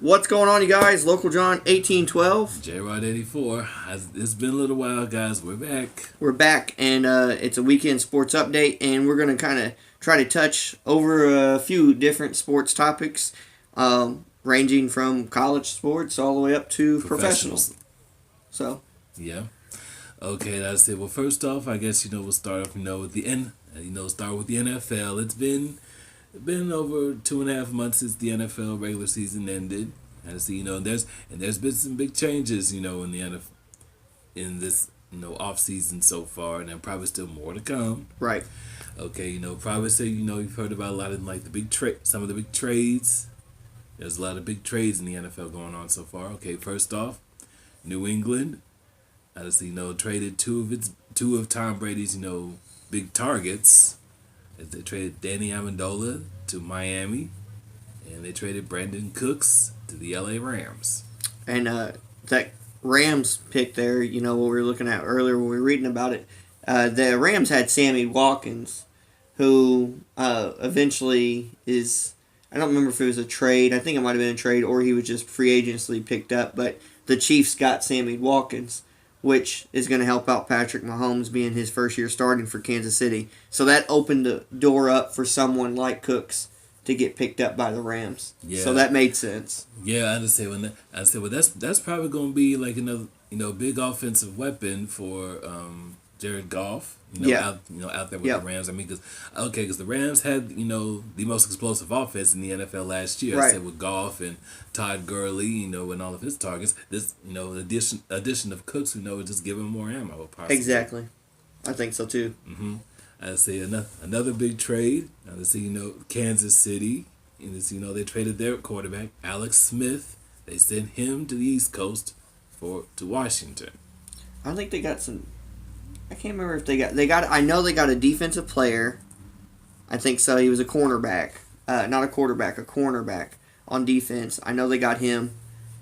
What's going on, you guys? Local John1812. Jrod84. It's been a little while, guys. We're back. We're back, and it's a weekend sports update, and we're going to kind of try to touch over a few different sports topics, ranging from college sports all the way up to professionals. So, yeah. Okay, that's it. Well, first off, I guess we'll start off with the start with the NFL. It's been over 2.5 months since the NFL regular season ended. And see, there's been some big changes, in the NFL in this off season so far, and then probably still more to come. Right. Okay, probably say you've heard about a lot of like the big some of the big trades. There's a lot of big trades in the NFL going on so far. Okay, first off, New England, traded two of Tom Brady's big targets. They traded Danny Amendola to Miami, and they traded Brandon Cooks to the LA Rams. And that Rams pick there, what we were looking at earlier when we were reading about it, the Rams had Sammy Watkins, who eventually is, I don't remember if it was a trade. I think it might have been a trade, or he was just free agency picked up. But the Chiefs got Sammy Watkins, which is going to help out Patrick Mahomes being his first year starting for Kansas City. So that opened the door up for someone like Cooks to get picked up by the Rams. Yeah. So that made sense. Yeah, I understand. That's probably going to be like another big offensive weapon for Jared Goff. Out there with the Rams. Because the Rams had the most explosive offense in the NFL last year. Right. I said with Goff and Todd Gurley, and all of his targets. This addition of Cooks, would just give him more ammo. Possibly. Exactly, I think so too. Mm-hmm. I say another big trade. Kansas City. They traded their quarterback Alex Smith. They sent him to the East Coast to Washington. I think they got some. I can't remember if they got. I know they got a defensive player. I think so. He was a cornerback, not a quarterback, a cornerback on defense. I know they got him,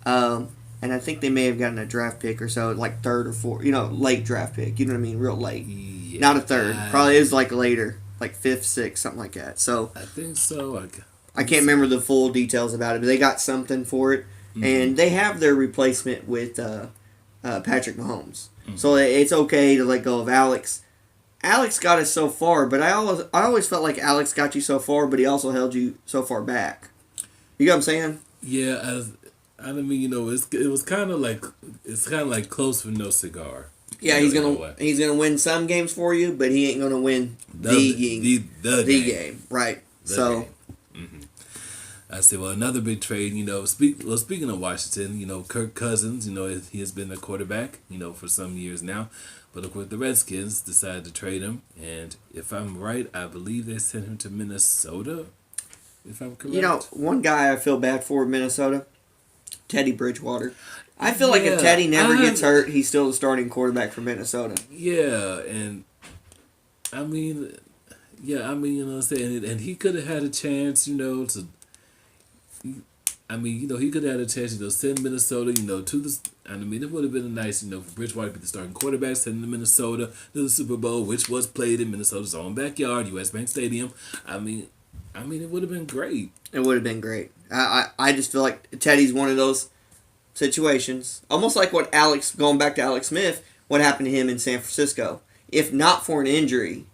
and I think they may have gotten a draft pick or so, like third or fourth. Late draft pick. You know what I mean? Real late. Yeah, not a third. Probably is like later, like fifth, sixth, something like that. So I think so. I can't remember the full details about it, but they got something for it, and they have their replacement with Patrick Mahomes. Mm-hmm. So it's okay to let go of Alex. Alex got us so far, but I always felt like Alex got you so far, but he also held you so far back. You know what I'm saying? Yeah, it was kind of like close for no cigar. Yeah, he's gonna win some games for you, but he ain't gonna win the game. Right. Game. Mm-hmm. I say, well, another big trade, speaking of Washington, Kirk Cousins, he has been a quarterback, for some years now. But, of course, the Redskins decided to trade him. And if I'm right, I believe they sent him to Minnesota, if I'm correct. One guy I feel bad for in Minnesota, Teddy Bridgewater. I feel like if Teddy never gets hurt, he's still the starting quarterback for Minnesota. Yeah, and, what I'm saying? And he could have had a chance, to... he could have had a chance, send Minnesota, to the... it would have been nice, for Bridgewater to be the starting quarterback, send him to Minnesota to the Super Bowl, which was played in Minnesota's own backyard, U.S. Bank Stadium. It would have been great. It would have been great. I just feel like Teddy's one of those situations, almost like going back to Alex Smith, what happened to him in San Francisco. If not for an injury,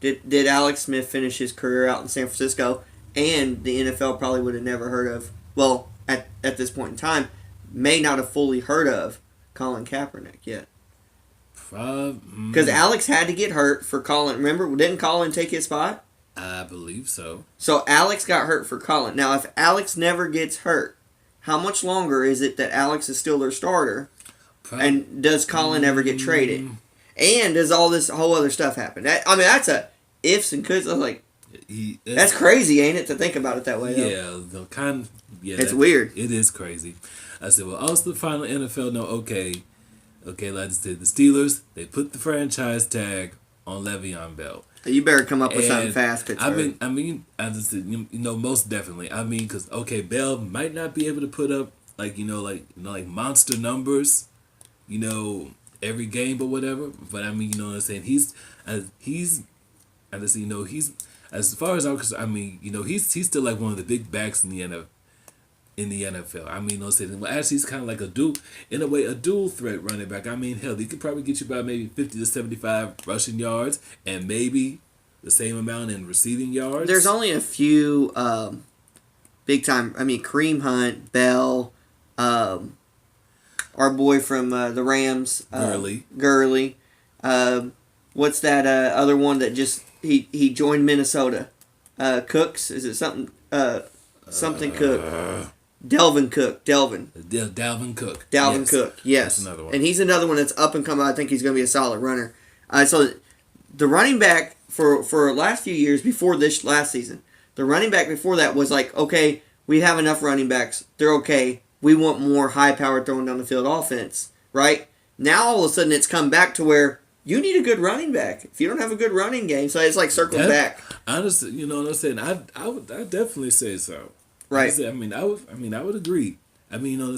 did Alex Smith finish his career out in San Francisco, and the NFL probably would have never heard of, well, at this point in time, may not have fully heard of Colin Kaepernick yet. Because Alex had to get hurt for Colin. Remember, didn't Colin take his spot? I believe so. So Alex got hurt for Colin. Now, if Alex never gets hurt, how much longer is it that Alex is still their starter? And does Colin ever get traded? And does all this whole other stuff happen? That's a ifs and coulds. Like, that's crazy, ain't it, to think about it that way? Yeah, it's weird. It is crazy. I said, well, also the final NFL. No, okay, like I said, the Steelers, they put the franchise tag on Le'Veon Bell. You better come up with something fast, Pittsburgh. I just said, most definitely. Because Bell might not be able to put up like monster numbers, every game or whatever. But what I'm saying, he's as far as I'm concerned, he's still like one of the big backs in the NFL. in the NFL. I mean, well, actually, he's kind of like in a way, a dual threat running back. I mean, hell, he could probably get you about maybe 50 to 75 rushing yards and maybe the same amount in receiving yards. There's only a few big time. I mean, Kareem Hunt, Bell, our boy from the Rams, Gurley. What's that other one that just he joined Minnesota? Cooks, is it something? Something Cook. Delvin Cook. Dalvin Cook. Dalvin Cook. Yes, that's another one. And he's another one that's up and coming. I think he's going to be a solid runner. So the running back for last few years before this last season, the running back before that was like, okay, we have enough running backs. They're okay. We want more high-powered throwing down the field offense, right? Now all of a sudden it's come back to where you need a good running back. If you don't have a good running game, so it's like circling back. Honestly, you know what I'm saying? I would definitely say so. Right. I would agree. I mean, you know,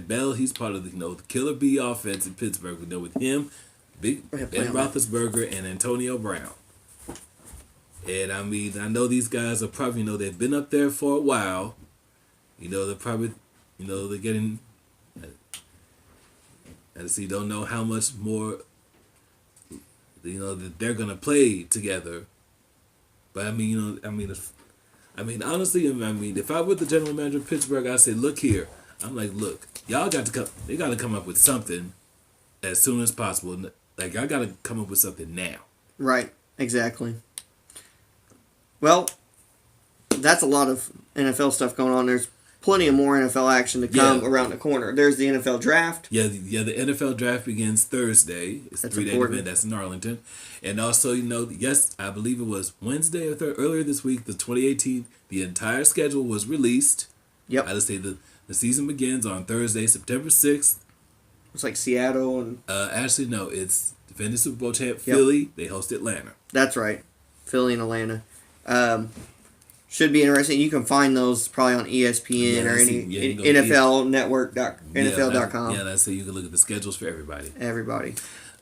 Bell, he's part of the killer bee offense in Pittsburgh. We know with him, Ben Roethlisberger and Antonio Brown. And I mean, I know these guys are probably, they've been up there for a while. They're probably, they're getting. Don't know how much more. That they're gonna play together. But I mean, honestly, if I were the general manager of Pittsburgh, I'd say, look here. I'm like, look, y'all got to come. They got to come up with something as soon as possible. Like, I got to come up with something now. Right. Exactly. Well, that's a lot of NFL stuff going on. There's plenty of more NFL action to come around the corner. There's the NFL draft. Yeah, the NFL draft begins Thursday. It's a 3-day event. That's in Arlington. And also, yes, I believe it was Wednesday or earlier this week, the 2018, the entire schedule was released. Yep. I just say the season begins on Thursday, September 6th. It's like Seattle and... actually, no, it's defending Super Bowl champ Philly. They host Atlanta. That's right. Philly and Atlanta. Should be interesting. You can find those probably on ESPN or any NFL Network, NFL.com. Yeah, that's so you can look at the schedules for everybody. Everybody.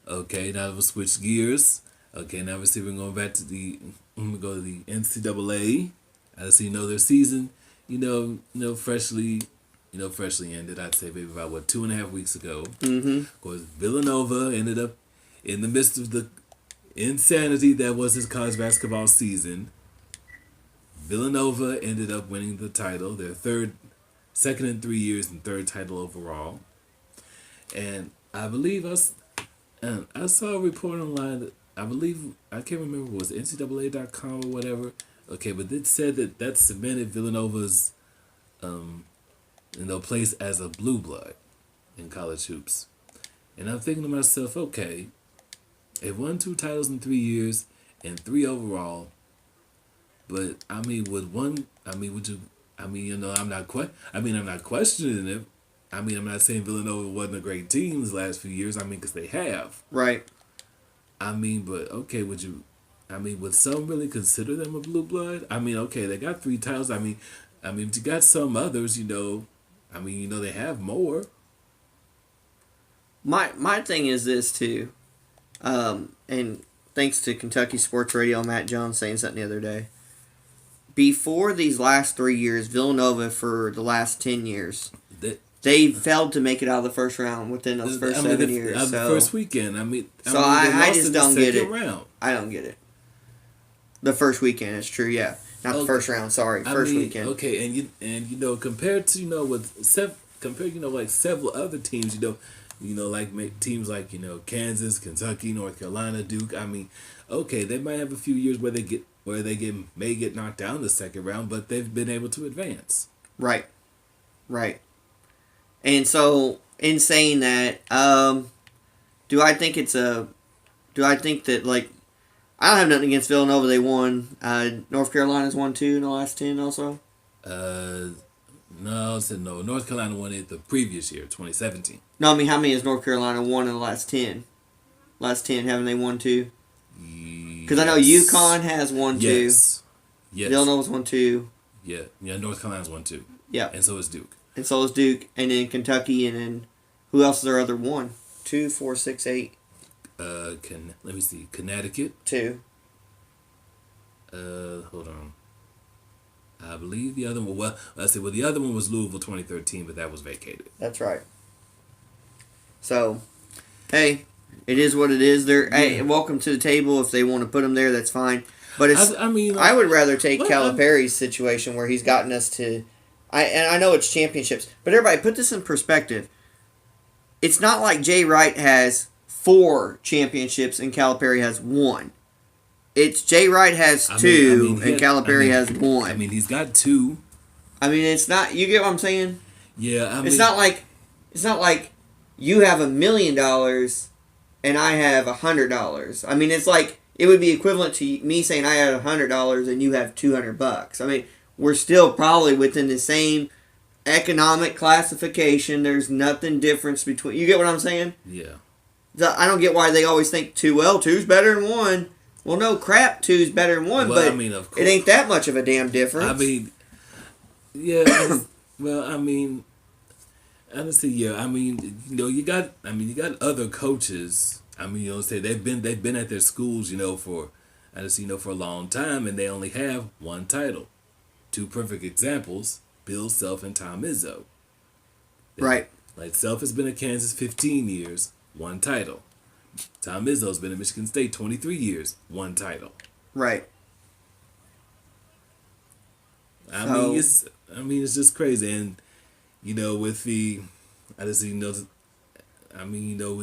Okay, now we'll switch gears. Okay, now we're going back to the NCAA. As their season, freshly ended. I'd say maybe about 2.5 weeks ago. Mm-hmm. Of course, Villanova ended up in the midst of the insanity that was his college basketball season. Villanova ended up winning the title, their second in 3 years and third title overall. And I believe I saw a report online that I can't remember, was it NCAA.com or whatever. Okay, but it said that cemented Villanova's place as a blue blood in college hoops. And I'm thinking to myself, okay, they won 2 titles in 3 years and 3 overall. But I'm not questioning it. I'm not saying Villanova wasn't a great team these last few years. because they have. Right. But okay, would some really consider them a blue blood? Okay, they got 3 titles. But you got some others, they have more. My thing is this too, and thanks to Kentucky Sports Radio, Matt Jones saying something the other day. Before these last 3 years, Villanova for the last 10 years, they failed to make it out of the first round within those first 7 years. The first weekend, I just don't get it. Round. I don't get it. The first weekend is true, yeah. Not the first round. Sorry, first weekend. Okay, compared to like several other teams, like teams like Kansas, Kentucky, North Carolina, Duke. Okay, they might have a few years where they may get knocked down in the second round, but they've been able to advance. Right. And so, in saying that, do I think that, like, I don't have nothing against Villanova. They won. North Carolina's won 2 in the last 10 also? No. North Carolina won it the previous year, 2017. No, how many has North Carolina won in the last 10? Last 10, haven't they won 2? Because I know UConn has won 2. Yes. Villanova's won 2. Yeah, North Carolina's won 2. Yeah. And so is Duke. And then Kentucky, and then who else is their other one? 2, 4, 6, 8. Let me see. Connecticut. 2. Hold on. I believe the other one. Well, let's see. Well, the other one was Louisville 2013, but that was vacated. That's right. So, hey, it is what it is. They're hey, welcome to the table. If they want to put them there, that's fine. But it's. I mean, like, I would rather take well, Calipari's situation where he's gotten us to. I know it's championships, but everybody put this in perspective. It's not like Jay Wright has 4 championships and Calipari has 1. It's Jay Wright has 2 and Calipari has 1. I mean, he's got 2. I mean, it's not. You get what I'm saying? Yeah, I mean, it's not like you have $1 million and I have $100. I mean, it's like it would be equivalent to me saying I had $100 and you have $200. I mean, we're still probably within the same economic classification. There's nothing difference between. You get what I'm saying? Yeah. I don't get why they always think two's better than 1. Well, no crap, 2's better than 1, well, but I mean, of course, it ain't that much of a damn difference. I mean, yeah. Well, I mean, honestly, yeah. I mean, you got other coaches. I mean, say they've been at their schools, for for a long time, and they only have 1 title. 2 perfect examples: Bill Self and Tom Izzo. Right. Like Self has been at Kansas 15 years, 1 title. Tom Izzo's been at Michigan State 23 years, 1 title. Right. I mean, it's just crazy, and with the, with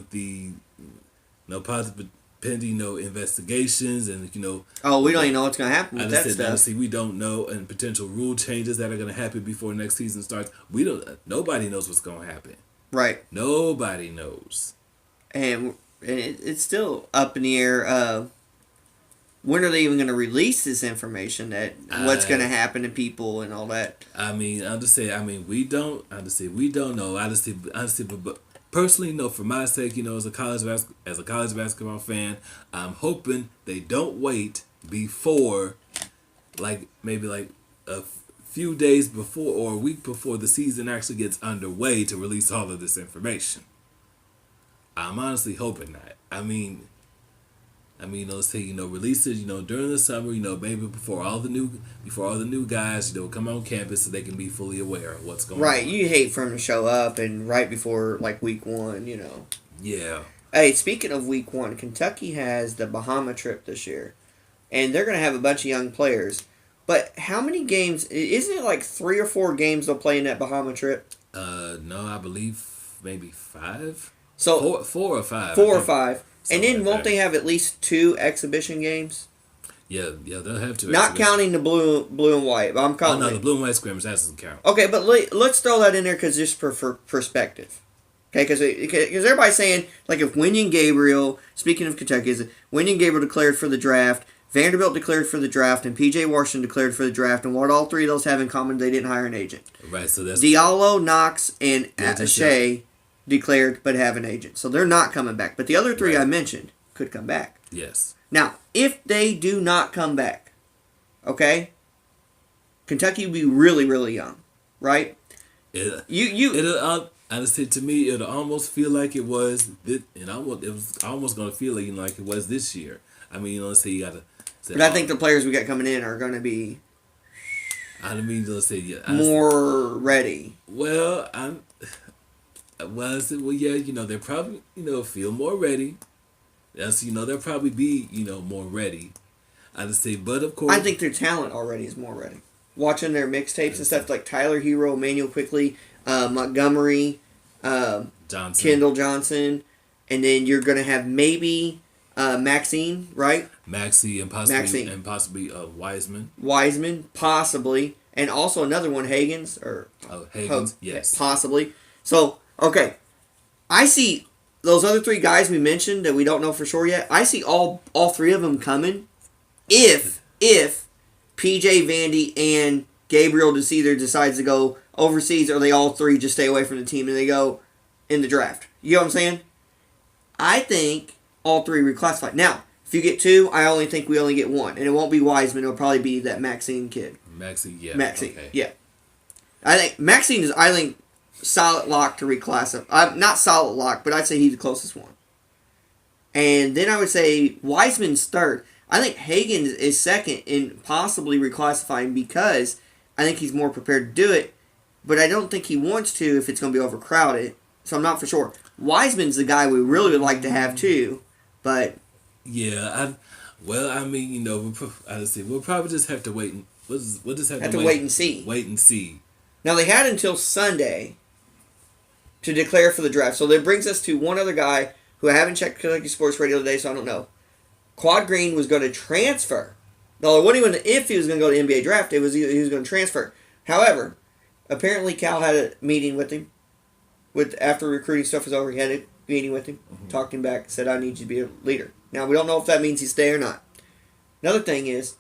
the, positive pending, investigations, and Oh, we don't even know what's going to happen with that stuff. Honestly, we don't know, and potential rule changes that are going to happen before next season starts. Nobody knows what's going to happen. Right. Nobody knows. And it's still up in the air. When are they even going to release this information that what's going to happen to people and all that? I mean, we don't know. Honestly, but personally, no. For my sake, as a college basketball fan, I'm hoping they don't wait before, maybe a few days before or a week before the season actually gets underway to release all of this information. I'm honestly hoping not. I mean, let's say, release it, during the summer, maybe before all the new guys, come on campus so they can be fully aware of what's going on. Right. You hate for them to show up and right before, week 1, Yeah. Hey, speaking of week 1, Kentucky has the Bahama trip this year. And they're going to have a bunch of young players. But how many games, isn't it 3 or 4 games they'll play in that Bahama trip? No, I believe maybe 5. So 4 or 5. 4 or 5. And then won't they have at least 2 exhibition games? Yeah, they'll have to. Not counting the blue and white. I'm counting. Oh, no, the blue and white scrimmage, that doesn't count. Okay, but let's throw that in there because just for perspective. Okay, because everybody's saying, if Wenyon Gabriel, speaking of Kentucky, is Wenyon Gabriel declared for the draft, Vanderbilt declared for the draft, and P.J. Washington declared for the draft, and what all 3 of those have in common, they didn't hire an agent. Right, so that's... Diallo, Knox, and Shea declared but have an agent. So they're not coming back. But the other 3 I mentioned could come back. Yes. Now, if they do not come back, okay, Kentucky will be really, really young, right? Honestly, to me, it'll almost feel like it was, it was almost going to feel like it was this year. I mean, let's say you got to... But I think the players we got coming in are going to be... let's say... more ready. Well, they're probably, feel more ready. Yes, they'll probably be, more ready. I'd say, but of course... I think their talent already is more ready. Watching their mixtapes and stuff like Tyler Hero, Emmanuel Quickly, Montgomery, Kendall Johnson, and then you're going to have maybe Maxine, right? Maxie and possibly Wiseman. Wiseman, possibly. And also another one, Higgins. Yes. Possibly. So, okay. I see those other 3 guys we mentioned that we don't know for sure yet. I see all 3 of them coming if PJ, Vandy, and Gabriel either decides to go overseas or they all 3 just stay away from the team and they go in the draft. You know what I'm saying? I think all 3 reclassify. Now, if you get 2, I only think we only get 1. And it won't be Wiseman. It'll probably be that Maxine kid. Maxine, okay. Yeah. I think Maxine is, solid lock to reclassify. Not solid lock, but I'd say he's the closest one. And then I would say Wiseman's third. I think Hagen is second in possibly reclassifying because I think he's more prepared to do it, but I don't think he wants to if it's going to be overcrowded. So I'm not for sure. Wiseman's the guy we really would like to have too, but Yeah, I mean, we'll probably just have to wait. We'll just have to wait and see. Wait and see. Now they had until Sunday to declare for the draft. So that brings us to one other guy who I haven't checked Kentucky Sports Radio today, so I don't know. Quad Green was going to transfer. No, it wasn't even if he was going to go to the NBA draft. It was he was going to transfer. However, apparently Cal had a meeting with him. After recruiting stuff was over, he had a meeting with him, talked him back, said, "I need you to be a leader." Now we don't know if that means he stay or not. Another thing is,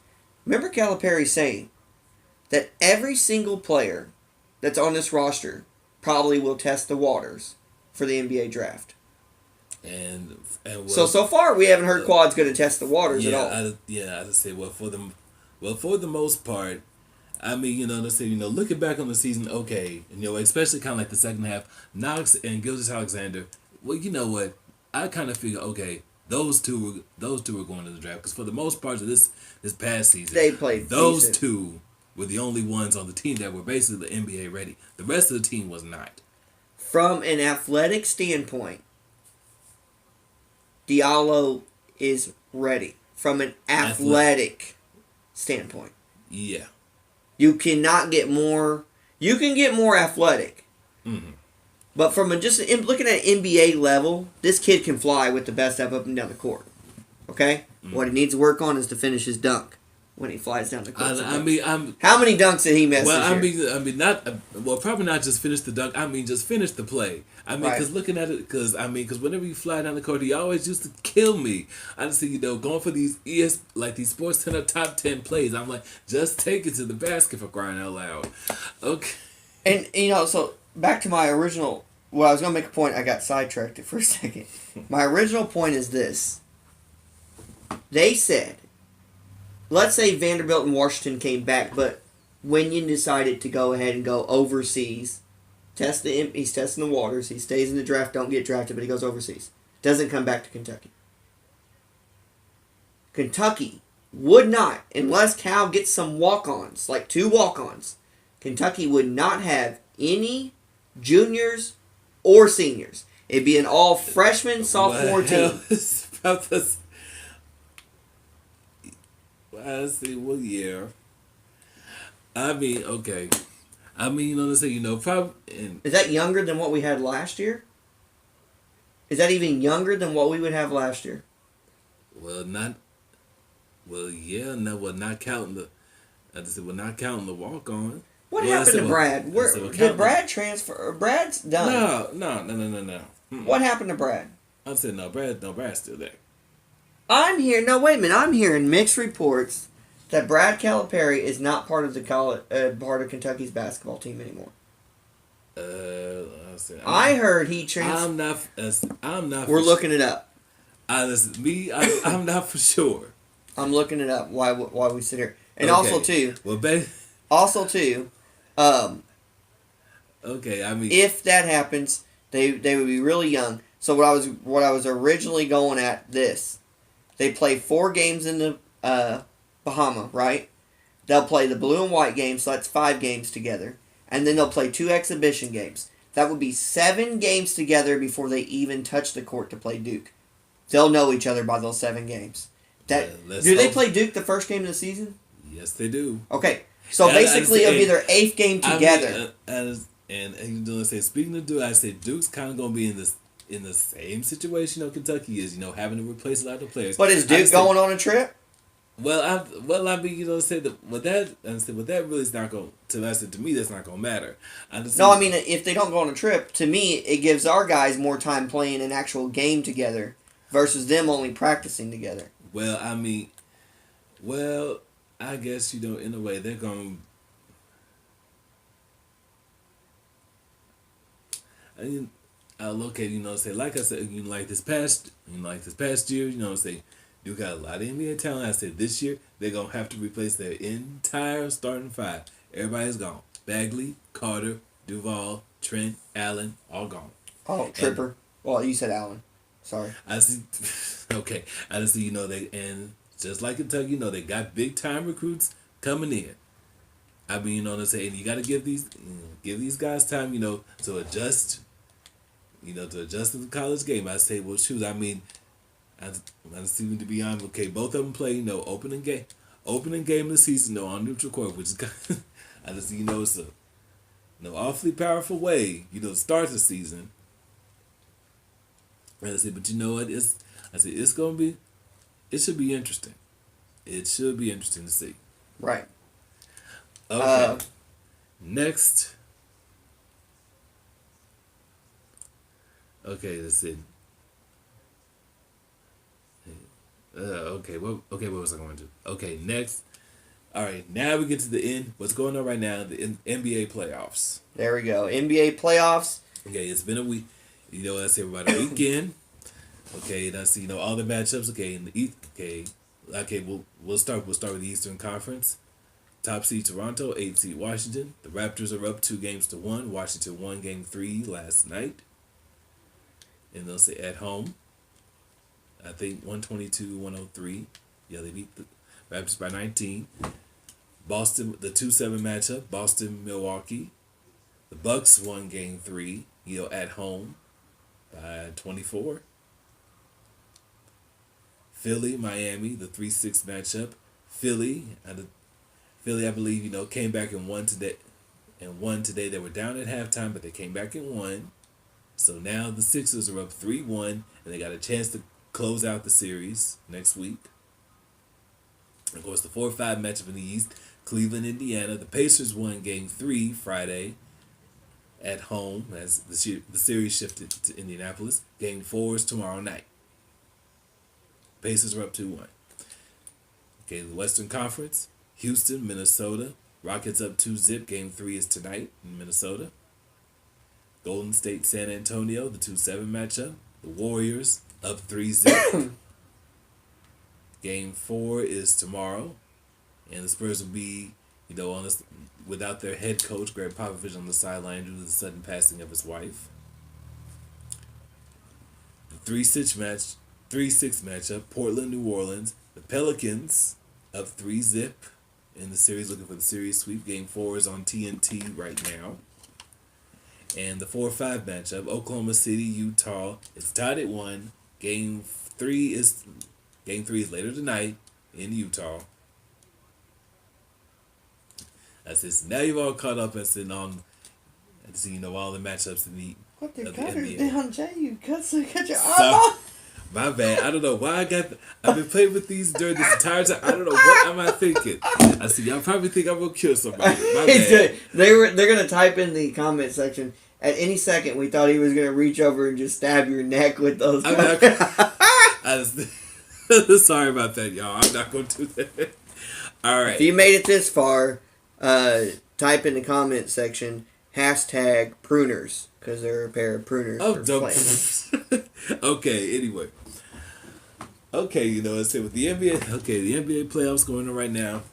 remember Calipari saying that every single player that's on this roster probably will test the waters for the NBA draft. And so far we haven't heard Quad's going to test the waters at all. I just say for the most part, I mean, let's say, looking back on the season, okay, especially kind of like the second half, Knox and Gilgeous Alexander. Well, you know what? I kind of figure, okay, those two were going to the draft because for the most part of this past season, they played those decent. two were the only ones on the team that were basically NBA ready. The rest of the team was not. From an athletic standpoint, Diallo is ready. From an athletic standpoint. Yeah. You cannot get more. You can get more athletic. Mm-hmm. But from looking at NBA level, this kid can fly with the best up and down the court. Okay? Mm-hmm. What he needs to work on is to finish his dunk when he flies down the court. How many dunks did he miss this year? Probably not just finish the dunk. I mean, just finish the play. I mean, because looking at it, because whenever you fly down the court, he always used to kill me. I just see, going for these these Sports Center top 10 plays. I'm like, just take it to the basket for crying out loud. Okay. And, so back to my original, I was going to make a point. I got sidetracked for a second. My original point is this. They said, let's say Vanderbilt and Washington came back, but Winion decided to go ahead and go overseas. He's testing the waters. He stays in the draft, don't get drafted, but he goes overseas. Doesn't come back to Kentucky. Kentucky would not, unless Cal gets some walk-ons, like 2 walk-ons, Kentucky would not have any juniors or seniors. It'd be an all freshman, sophomore team. I see. Well, yeah. I mean, okay. I mean, let's say, probably. Is that younger than what we had last year? Is that even younger than what we would have last year? Well, not. Well, yeah. No, well, not counting the. I just said, well, not counting the walk on. What happened to Brad? Did Brad transfer? Brad's done. No. What happened to Brad? I said no. Brad's still there. I'm hearing mixed reports that Brad Calipari is not part of the part of Kentucky's basketball team anymore. I heard he transferred. I'm not. We're looking it up. I'm not for sure. I'm looking it up. Why we sit here, and okay. also too. Okay, I mean, if that happens, they would be really young. So what I was originally going at this. They play 4 games in the Bahama, right? They'll play the blue and white game, so that's 5 games together. And then they'll play 2 exhibition games. That would be 7 games together before they even touch the court to play Duke. They'll know each other by those 7 games. Do they play Duke the first game of the season? Yes, they do. Okay, so basically it'll be their 8th game together. Speaking of Duke, I say Duke's kind of going to be in the same situation Kentucky is, having to replace a lot of players. But is Duke going on a trip? Well, I mean, say that that really is not going to me. That's not going to matter. I mean, if they don't go on a trip, to me, it gives our guys more time playing an actual game together versus them only practicing together. Well, I mean, I guess in a way they're going. I mean, okay, say like I said, like this past year, say. You got a lot of NBA talent. I said this year they're gonna have to replace their entire starting 5. Everybody's gone. Bagley, Carter, Duval, Trent, Allen, all gone. Oh, Tripper. Well, you said Allen. Sorry. I see. Okay, I just see. They just like Kentucky. They got big time recruits coming in. I mean, to say, and you got to give these guys time, to adjust, to adjust to the college game. I say, well, shoot, I mean, I seem to be on. Okay, both of them play, opening game of the season, on neutral court, which is I just, it's a awfully powerful way, to start the season. And I say, but you know what? It's gonna be. It should be interesting. It should be interesting to see. Right. Okay. Next. Okay, let's see. What was I going to do? Okay, next. All right, now we get to the end. What's going on right now? The NBA playoffs. There we go. NBA playoffs. Okay, it's been a week. Let's say about a weekend. Okay, that's all the matchups. Okay, in the East. Okay, we'll start with the Eastern Conference. Top seed Toronto, 8 seed Washington. The Raptors are up 2-1. Washington won Game 3 last night. And they'll say at home. I think 122-103. Yeah, they beat the Raptors by 19. Boston, the 2-7 matchup. Boston, Milwaukee. The Bucks won Game 3. At home by 24. Philly, Miami, the 3-6 matchup. Philly, I believe, came back and won today. They were down at halftime, but they came back and won. So now the Sixers are up 3-1, and they got a chance to close out the series next week. Of course, the 4-5 matchup in the East, Cleveland, Indiana. The Pacers won Game 3 Friday at home as the series shifted to Indianapolis. Game 4 is tomorrow night. Pacers are up 2-1. Okay, the Western Conference, Houston, Minnesota. Rockets up 2-0. Game 3 is tonight in Minnesota. Golden State, San Antonio, the 2-7 matchup. The Warriors up 3-0. Game 4 is tomorrow. And the Spurs will be, without their head coach, Greg Popovich, on the sideline due to the sudden passing of his wife. The 3-6 matchup, Portland, New Orleans. The Pelicans up 3-0 in the series, looking for the series sweep. Game 4 is on TNT right now. And the 4-5 matchup, Oklahoma City, Utah. It's tied at 1. Game 3 is later tonight in Utah. That's it. So now you've all caught up and sitting on, all the matchups in the What the NBA. down, Jay? You cut your arm off. My bad. I don't know why I've been playing with these during this entire time. I don't know what am I thinking. Y'all probably think I'm gonna kill somebody. My bad. They're gonna type in the comment section. At any second, we thought he was gonna reach over and just stab your neck with those. Sorry about that, y'all. I'm not gonna do that. All right. If you made it this far, type in the comment section #pruners because they're a pair of pruners. Okay. Anyway. Okay, let's say with the NBA. Okay, the NBA playoffs going on right now.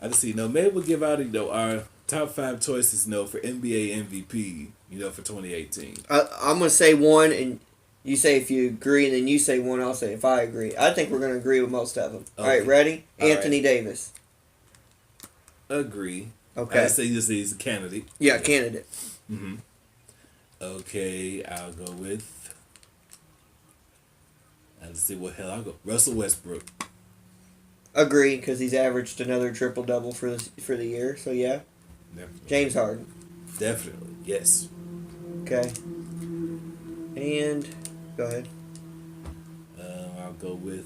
I just see. Maybe we'll give out our top 5 choices. For NBA MVP. For 2018. I'm gonna say one, and you say if you agree, and then you say one. I'll say if I agree. I think we're gonna agree with most of them. Okay. All right, ready? Anthony Davis. Agree. Okay. I say he's a candidate. Yeah, candidate. Mm-hmm. Okay, I'll go with. Let's see what hell I'll go. Russell Westbrook. Agree, because he's averaged another triple double for the year. So yeah. Definitely. James Harden. Definitely, yes. Okay. And go ahead. I'll go with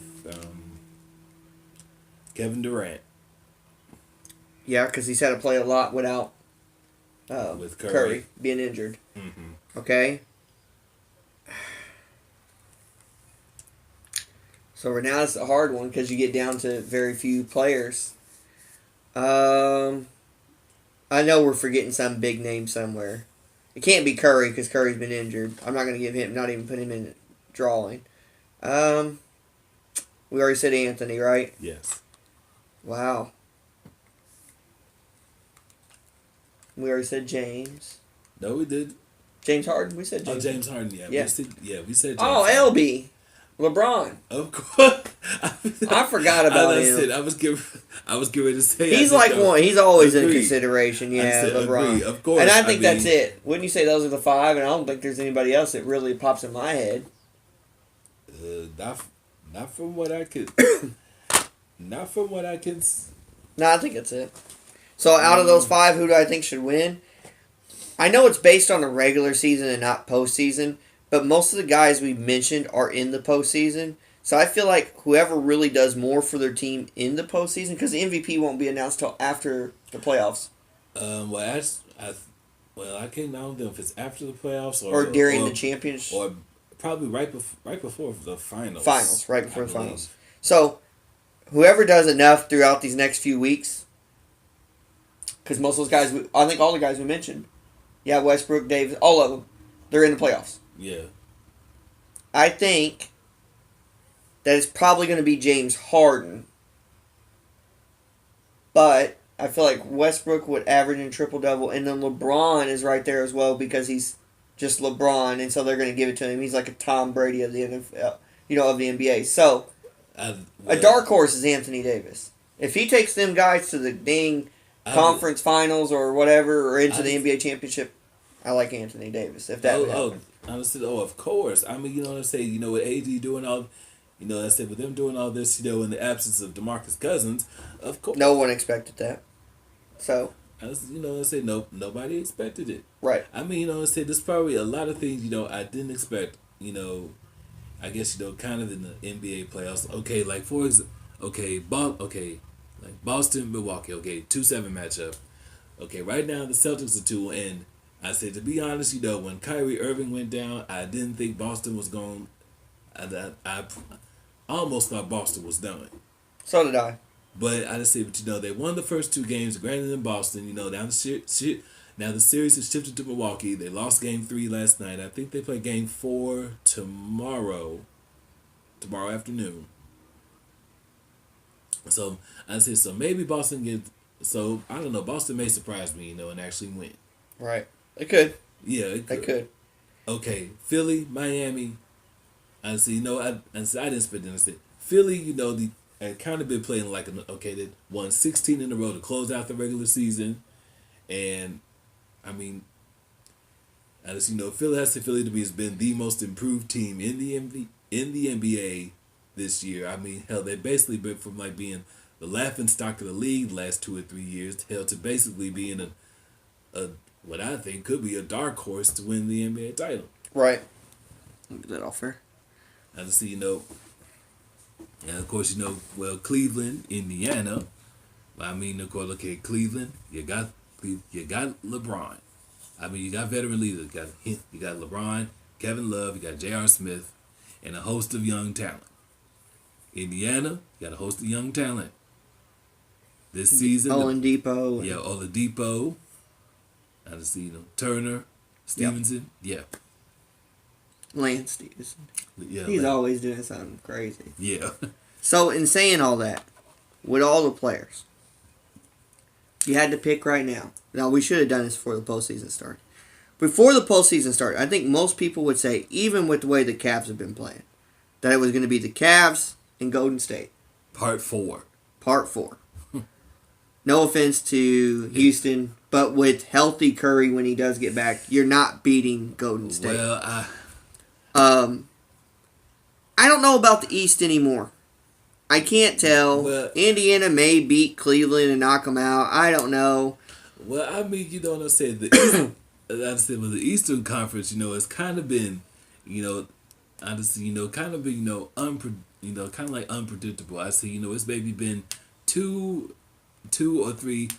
Kevin Durant. Yeah, because he's had to play a lot without with Curry being injured. Mm-hmm. Okay. So right now it's a hard one because you get down to very few players. I know we're forgetting some big name somewhere. It can't be Curry because Curry's been injured. I'm not going to not even put him in drawing. We already said Anthony, right? Yes. Wow. We already said James. No, we did. James Harden? We said James. Oh, James Harden, yeah. Yeah. We said James Oh, Harden. LB. LeBron. Of course. I forgot about him. Said, I was getting ready to say He's like one. He's always in agree. consideration. Yeah, Said, LeBron. Agree. Of course. And I think that's it. Wouldn't you say those are the five? And I don't think there's anybody else that really pops in my head. Not from what I could. Not from what I can. No, I think that's it. So out of those five, who do I think should win? I know it's based on the regular season and not postseason, but most of the guys we mentioned are in the postseason. So I feel like whoever really does more for their team in the postseason, because the MVP won't be announced till after the playoffs. I can't. I don't know if it's after the playoffs or during the championship, or probably right before the finals. Finals, right before the finals. So whoever does enough throughout these next few weeks, because most of those guys, I think all the guys we mentioned, yeah, Westbrook, Davis, all of them, they're in the playoffs. Yeah. I think that it's probably going to be James Harden. But I feel like Westbrook would average in triple-double, and then LeBron is right there as well because he's just LeBron, and so they're going to give it to him. He's like a Tom Brady of the NFL, of the NBA. So, a dark horse is Anthony Davis. If he takes them guys to the dang conference finals or whatever, or into the NBA championship, I like Anthony Davis. If that would happen. Honestly, of course. I mean, you know what I'm saying? With AD doing all, I said with them doing all this, in the absence of DeMarcus Cousins, of course. No one expected that. So. I said nobody expected it. Right. I mean, I said there's probably a lot of things, I didn't expect, I guess, kind of in the NBA playoffs. Okay, like like Boston, Milwaukee, 2-7 matchup. Okay, right now the Celtics are 2, and I said, to be honest, when Kyrie Irving went down, I didn't think Boston was going. I almost thought Boston was done. So did I. But I just said, they won the first 2 games, granted in Boston. Now the series has shifted to Milwaukee. They lost Game 3 last night. I think they play Game 4 tomorrow afternoon. So I said, so maybe Boston gets. So I don't know. Boston may surprise me, and actually win. Right. They could. Yeah, it could. Okay, Philly, Miami. I see. I didn't spit it. I said Philly. Had kind of been playing like they won 16 in a row to close out the regular season, and I mean, I just Philly to me has been the most improved team in the NBA this year. I mean, hell, they basically been from like being the laughing stock of the league the last 2 or 3 years to basically being a what I think could be a dark horse to win the NBA title. Right. Is that all fair? I just see, and of course, Cleveland, Indiana. I mean, of course, Cleveland, you got LeBron. I mean, you got veteran leaders. You got LeBron, Kevin Love, you got J.R. Smith, and a host of young talent. Indiana, you got a host of young talent. This season, Oladipo. Yeah, Oladipo. I just see, Turner, Stevenson. Yep. Yeah. Lance Stevenson. Yeah, he's always doing something crazy. Yeah. So, in saying all that, with all the players, you had to pick right now. Now, we should have done this before the postseason started. Before the postseason started, I think most people would say, even with the way the Cavs have been playing, that it was going to be the Cavs and Golden State. Part 4. No offense to Houston, but with healthy Curry when he does get back, you're not beating Golden State. Well, I don't know about the East anymore. I can't tell. Well, Indiana may beat Cleveland and knock them out. I don't know. Well, I mean, what I'm saying? With the Eastern Conference, it's kind of been, honestly, kind of been, kind of like unpredictable. I see, it's maybe been two or three,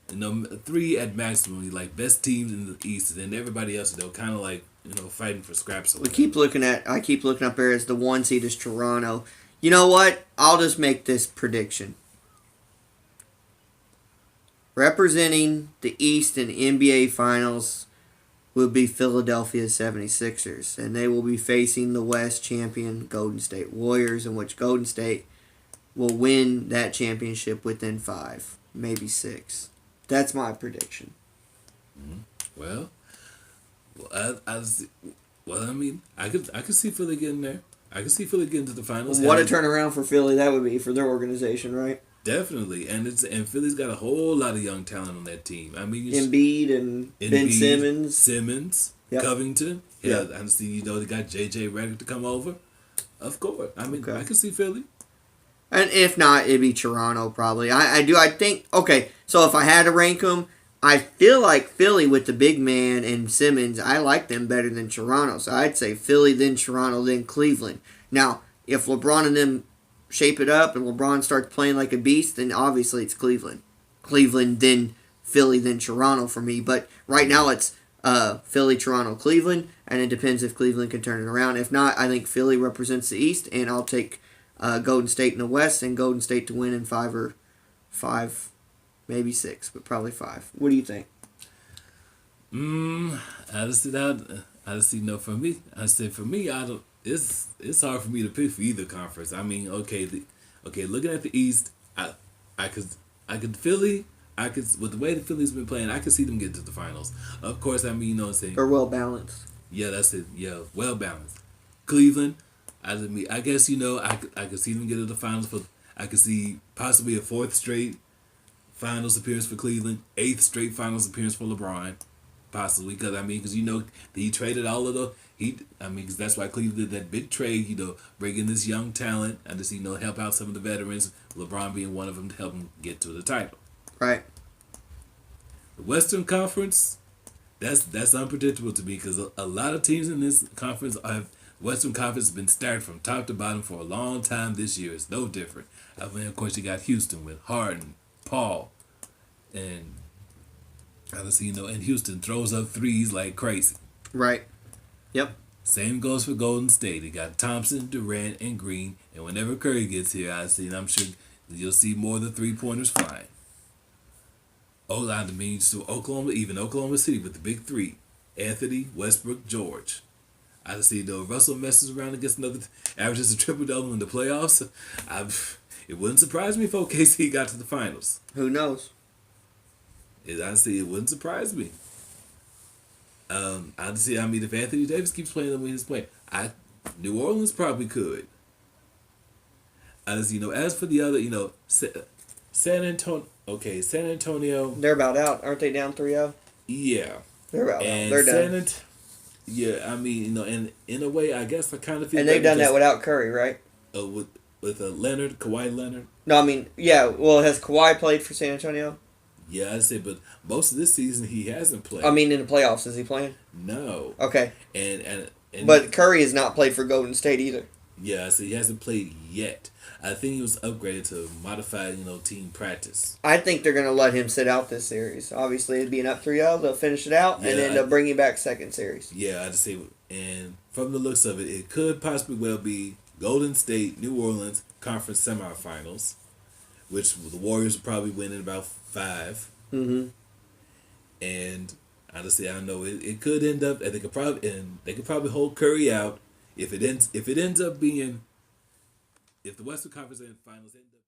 3 at maximum, like best teams in the East, and then everybody else, kind of like, fighting for scraps. I keep looking up there as the 1 seed is Toronto. You know what? I'll just make this prediction. Representing the East in NBA Finals will be Philadelphia 76ers, and they will be facing the West champion Golden State Warriors, in which Golden State will win that championship within 5, maybe 6. That's my prediction. Well, I mean, I could see Philly getting there. I can see Philly getting to the finals. What a turnaround for Philly that would be for their organization, right? Definitely, and Philly's got a whole lot of young talent on that team. I mean, Embiid and Ben Simmons. Yep. Covington. Yeah, Yep. I see. You know, they got JJ Redick to come over. Of course, I mean, I can see Philly. And if not, it'd be Toronto probably. I think. Okay, so if I had to rank them, I feel like Philly with the big man and Simmons, I like them better than Toronto. So I'd say Philly, then Toronto, then Cleveland. Now, if LeBron and them shape it up and LeBron starts playing like a beast, then obviously it's Cleveland. Cleveland, then Philly, then Toronto for me. But right now it's Philly, Toronto, Cleveland, and it depends if Cleveland can turn it around. If not, I think Philly represents the East, and I'll take Golden State in the West and Golden State to win in five, maybe six, but probably five. What do you think? I just see no for me. I said for me, I don't. It's hard for me to pick for either conference. I mean, looking at the East, I could Philly. I could, with the way the Philly's been playing, I could see them get to the finals. Of course, I mean, you know what I'm saying. Or well balanced. Yeah, that's it. Yeah, well balanced. Cleveland, I guess you know I could see them get to the finals. But I could see possibly a fourth straight finals appearance for Cleveland, eighth straight finals appearance for LeBron, possibly because you know he traded all of the because that's why Cleveland did that big trade. You know, bringing this young talent and just help out some of the veterans. LeBron being one of them to help him get to the title. Right. The Western Conference, that's unpredictable to me because a lot of teams in this conference Western Conference has been stacked from top to bottom for a long time. This year it's no different. I mean, of course, you got Houston with Harden, Paul, and honestly, and Houston throws up threes like crazy. Right. Yep. Same goes for Golden State. They got Thompson, Durant, and Green, and whenever Curry gets here, I'm sure you'll see more of the 3-pointers flying. Oklahoma City with the big three: Anthony, Westbrook, George. I just see Russell messes around and gets averages a triple-double in the playoffs. It wouldn't surprise me if OKC got to the finals. Who knows? It wouldn't surprise me. If Anthony Davis keeps playing the way he's playing, New Orleans probably could. As for the other, San Antonio. Okay, San Antonio. They're about out. Aren't they down 3-0? Yeah. They're about out. They're done. Yeah, and in a way, I guess I kind of feel. And they've done that without Curry, right? With Kawhi Leonard. No, yeah. Well, has Kawhi played for San Antonio? Yeah, I say, but most of this season he hasn't played. In the playoffs, is he playing? No. Okay. And but Curry has not played for Golden State either. Yeah, so he hasn't played yet. I think he was upgraded to modified, team practice. I think they're going to let him sit out this series. Obviously, it'd be an up 3-0. They'll finish it out, and then they'll bring him back second series. Yeah, I just say, and from the looks of it, it could possibly well be Golden State, New Orleans conference semifinals, which the Warriors will probably win in about 5. Mm-hmm. And honestly, I don't know. It could end up, and they could probably hold Curry out if it ends up being. If the Western Conference finals end up